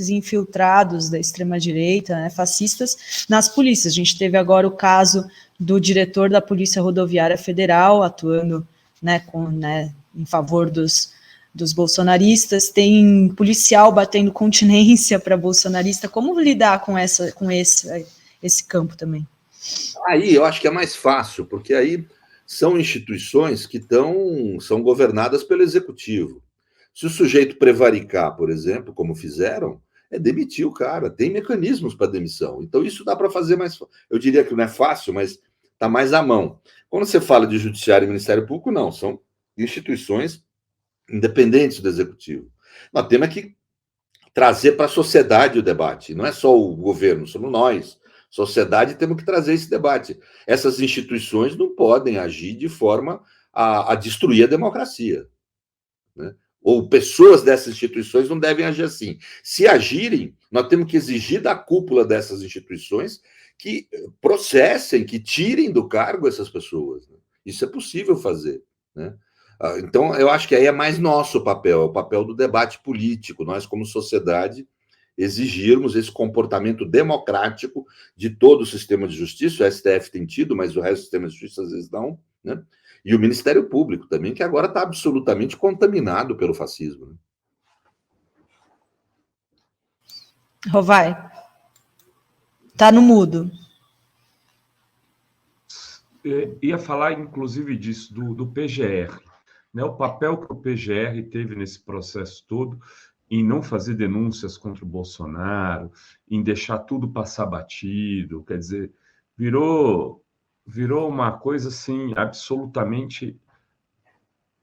infiltrados da extrema-direita, né, fascistas, nas polícias. A gente teve agora o caso do diretor da Polícia Rodoviária Federal atuando, né, em favor dos bolsonaristas, tem policial batendo continência para bolsonarista. Como lidar com esse campo também? Aí eu acho que é mais fácil, porque aí são instituições que são governadas pelo executivo. Se o sujeito prevaricar, por exemplo, como fizeram, é demitir o cara. Tem mecanismos para demissão. Então isso dá para fazer mais. Eu diria que não é fácil, mas está mais à mão. Quando você fala de judiciário e Ministério Público, não. São instituições independentes do executivo. Nós temos que trazer para a sociedade o debate. Não é só o governo, somos nós. Sociedade, temos que trazer esse debate. Essas instituições não podem agir de forma a destruir a democracia, né? Ou pessoas dessas instituições não devem agir assim. Se agirem, nós temos que exigir da cúpula dessas instituições que processem, que tirem do cargo essas pessoas, né? Isso é possível fazer, né? Então, eu acho que aí é mais nosso papel, o papel do debate político, nós como sociedade exigirmos esse comportamento democrático de todo o sistema de justiça. O STF tem tido, mas o resto do sistema de justiça às vezes não, né? E o Ministério Público também, que agora está absolutamente contaminado pelo fascismo, né? Rovai, está no mudo. Ia falar, inclusive, disso, do PGR, né? O papel que o PGR teve nesse processo todo, em não fazer denúncias contra o Bolsonaro, em deixar tudo passar batido, quer dizer, virou uma coisa assim absolutamente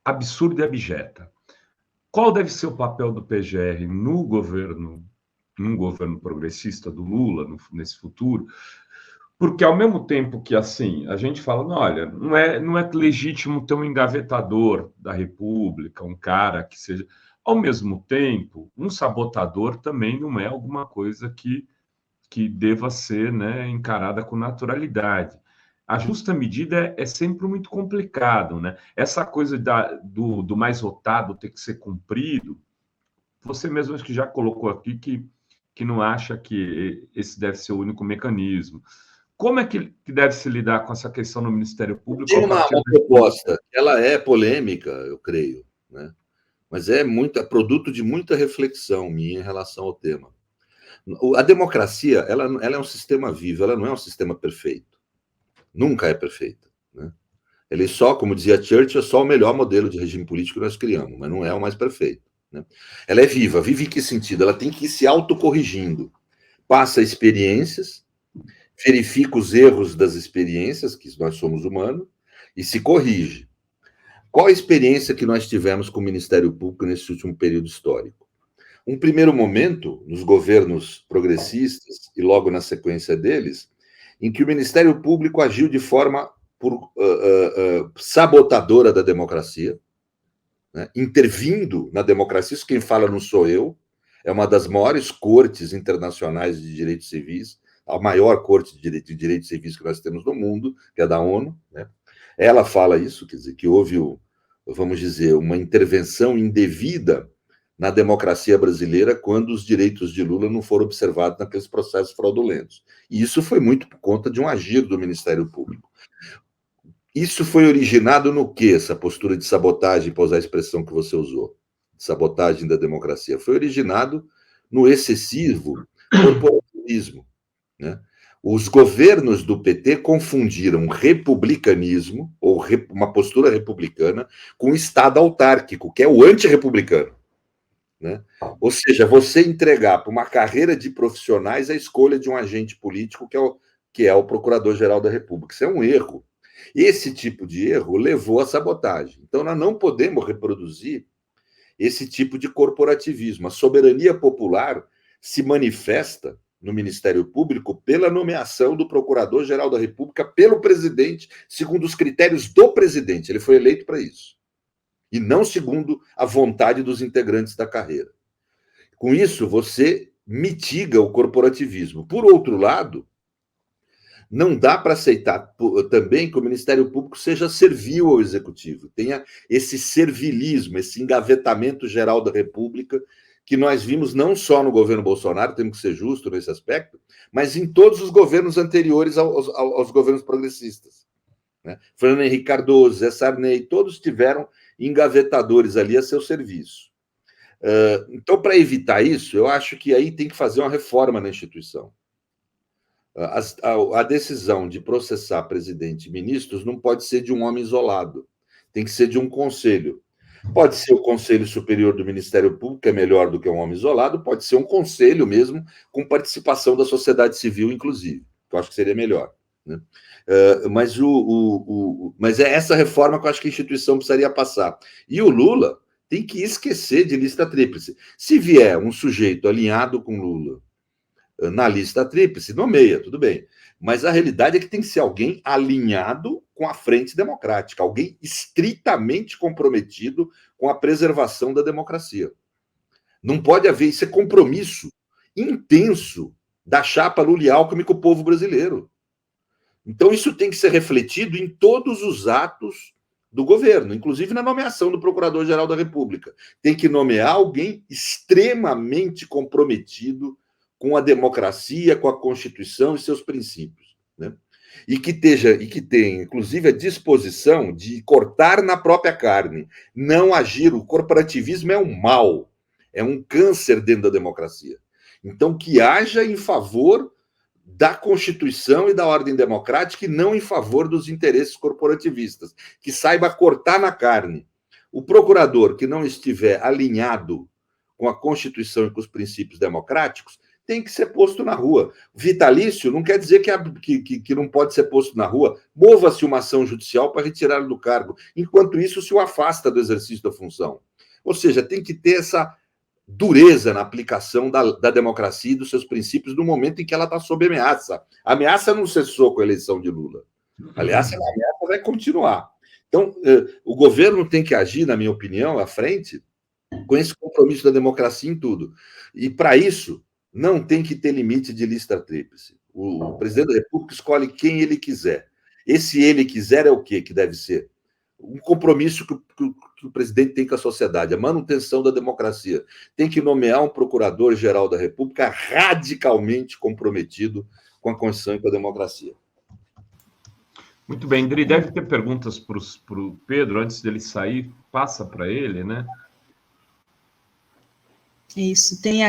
absurda e abjeta. Qual deve ser o papel do PGR num governo progressista do Lula nesse futuro? Porque ao mesmo tempo que assim a gente fala, não, olha, não é legítimo ter um engavetador da República, um cara que seja. Ao mesmo tempo, um sabotador também não é alguma coisa que deva ser, né, encarada com naturalidade. A justa medida é sempre muito complicado, né? Essa coisa do mais votado ter que ser cumprido, você mesmo acho que já colocou aqui que não acha que esse deve ser o único mecanismo. Como é que deve se lidar com essa questão no Ministério Público? Tem uma proposta, ela é polêmica, eu creio, né? Mas é produto de muita reflexão minha em relação ao tema. A democracia, ela é um sistema vivo, ela não é um sistema perfeito. Nunca é perfeita, né? Ele só, como dizia Churchill, é só o melhor modelo de regime político que nós criamos, mas não é o mais perfeito, né? Ela é viva. Vive em que sentido? Ela tem que ir se autocorrigindo. Passa experiências, verifica os erros das experiências, que nós somos humanos, e se corrige. Qual a experiência que nós tivemos com o Ministério Público nesse último período histórico? Um primeiro momento, nos governos progressistas, e logo na sequência deles, em que o Ministério Público agiu de forma sabotadora da democracia, né, intervindo na democracia. Isso quem fala não sou eu, é uma das maiores cortes internacionais de direitos civis, a maior corte de direitos civis que nós temos no mundo, que é da ONU, né? Ela fala isso, quer dizer, que houve, vamos dizer, uma intervenção indevida na democracia brasileira quando os direitos de Lula não foram observados naqueles processos fraudulentos. E isso foi muito por conta de um agir do Ministério Público. Isso foi originado no quê, essa postura de sabotagem, para usar a expressão que você usou, sabotagem da democracia? Foi originado no excessivo corporativismo, né? Os governos do PT confundiram republicanismo, ou uma postura republicana, com o Estado autárquico, que é o antirrepublicano, né? Ou seja, você entregar para uma carreira de profissionais a escolha de um agente político que é o Procurador-Geral da República. Isso é um erro. Esse tipo de erro levou à sabotagem. Então, nós não podemos reproduzir esse tipo de corporativismo. A soberania popular se manifesta no Ministério Público pela nomeação do Procurador-Geral da República pelo presidente, segundo os critérios do presidente. Ele foi eleito para isso. E não segundo a vontade dos integrantes da carreira. Com isso, você mitiga o corporativismo. Por outro lado, não dá para aceitar também que o Ministério Público seja servil ao Executivo, tenha esse servilismo, esse engavetamento geral da República, que nós vimos não só no governo Bolsonaro, temos que ser justos nesse aspecto, mas em todos os governos anteriores aos governos progressistas, né? Fernando Henrique Cardoso, Zé Sarney, todos tiveram engavetadores ali a seu serviço. Então, para evitar isso, eu acho que aí tem que fazer uma reforma na instituição. A decisão de processar presidente e ministros não pode ser de um homem isolado, tem que ser de um conselho. Pode ser o Conselho Superior do Ministério Público, que é melhor do que um homem isolado, pode ser um conselho mesmo, com participação da sociedade civil, inclusive, que eu acho que seria melhor, né? Mas é essa reforma que eu acho que a instituição precisaria passar. E o Lula tem que esquecer de lista tríplice. Se vier um sujeito alinhado com Lula na lista tríplice, nomeia, tudo bem. Mas a realidade é que tem que ser alguém alinhado com a Frente Democrática, alguém estritamente comprometido com a preservação da democracia. Não pode haver, isso é compromisso intenso da chapa Lula e Alckmin com o povo brasileiro. Então isso tem que ser refletido em todos os atos do governo, inclusive na nomeação do Procurador-Geral da República. Tem que nomear alguém extremamente comprometido com a democracia, com a Constituição e seus princípios, né? E que tenha, inclusive, a disposição de cortar na própria carne, não agir. O corporativismo é um mal, é um câncer dentro da democracia. Então, que haja em favor da Constituição e da ordem democrática e não em favor dos interesses corporativistas, que saiba cortar na carne. O procurador que não estiver alinhado com a Constituição e com os princípios democráticos tem que ser posto na rua. Vitalício não quer dizer que não pode ser posto na rua. Mova-se uma ação judicial para retirá-lo do cargo. Enquanto isso, se o afasta do exercício da função. Ou seja, tem que ter essa dureza na aplicação da democracia e dos seus princípios no momento em que ela está sob ameaça. A ameaça não cessou com a eleição de Lula. Aliás, a ameaça vai continuar. Então, o governo tem que agir, na minha opinião, à frente, com esse compromisso da democracia em tudo. E, para isso, não tem que ter limite de lista tríplice. O presidente da República escolhe quem ele quiser. Esse ele quiser é o quê que deve ser? Um compromisso que o presidente tem com a sociedade, a manutenção da democracia. Tem que nomear um procurador-geral da República radicalmente comprometido com a Constituição e com a democracia. Muito bem, Ingrid, deve ter perguntas para o Pedro, antes dele sair, passa para ele, né? Isso, tem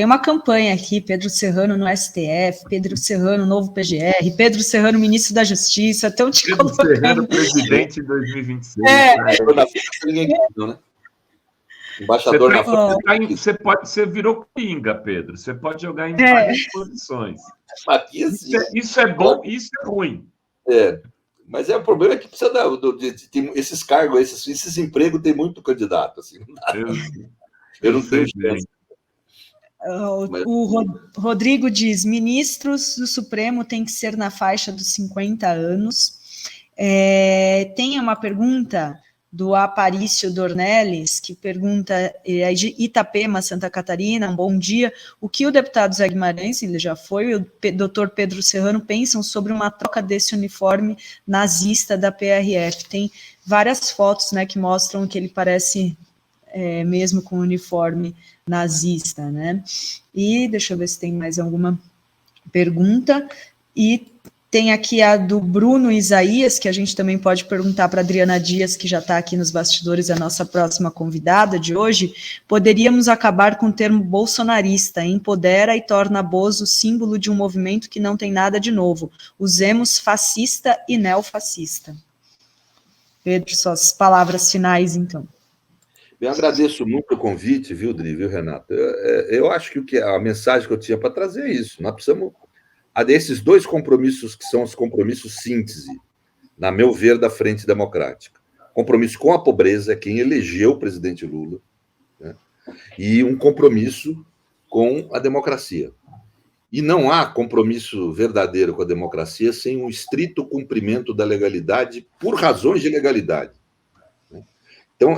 uma campanha aqui, Pedro Serrano no STF, Pedro Serrano, novo PGR, Pedro Serrano, ministro da Justiça, estão te Pedro colocando. Serrano, presidente em 2026. Né? Embaixador na frente. Você virou coringa, Pedro. Você pode jogar em várias posições. Isso é bom e isso é ruim. Mas o problema é que precisa esses cargos, esses empregos, tem muito candidato. Assim, não dá. Eu não tenho chance. O Rodrigo diz: ministros do Supremo têm que ser na faixa dos 50 anos. Tem uma pergunta do Aparício Dornelles, que pergunta, é de Itapema, Santa Catarina, um bom dia, o que o deputado Zé Guimarães, ele já foi, e o doutor Pedro Serrano pensam sobre uma troca desse uniforme nazista da PRF? Tem várias fotos, né, que mostram que ele parece mesmo com o uniforme nazista, né? E deixa eu ver se tem mais alguma pergunta, e tem aqui a do Bruno Isaías, que a gente também pode perguntar para a Adriana Dias, que já está aqui nos bastidores, a nossa próxima convidada de hoje. Poderíamos acabar com o termo bolsonarista, empodera e torna Bozo símbolo de um movimento que não tem nada de novo. Usemos fascista e neofascista. Pedro, suas palavras finais, então. Eu agradeço muito o convite, viu, Dri, viu, Renato? Eu acho que a mensagem que eu tinha para trazer é isso. Nós precisamos desses dois compromissos que são os compromissos síntese, na meu ver, da Frente Democrática. Compromisso com a pobreza, quem elegeu o presidente Lula, né? E um compromisso com a democracia. E não há compromisso verdadeiro com a democracia sem um estrito cumprimento da legalidade por razões de legalidade. Então,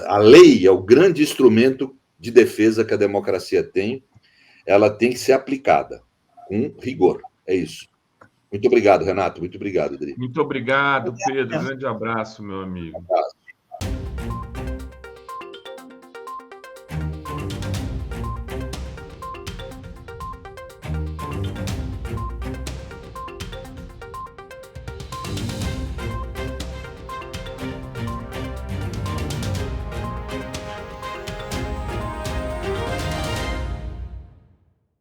a lei é o grande instrumento de defesa que a democracia tem, ela tem que ser aplicada com rigor. É isso. Muito obrigado, Renato. Muito obrigado, Adri. Muito obrigado, Pedro. Grande abraço, meu amigo. Um abraço.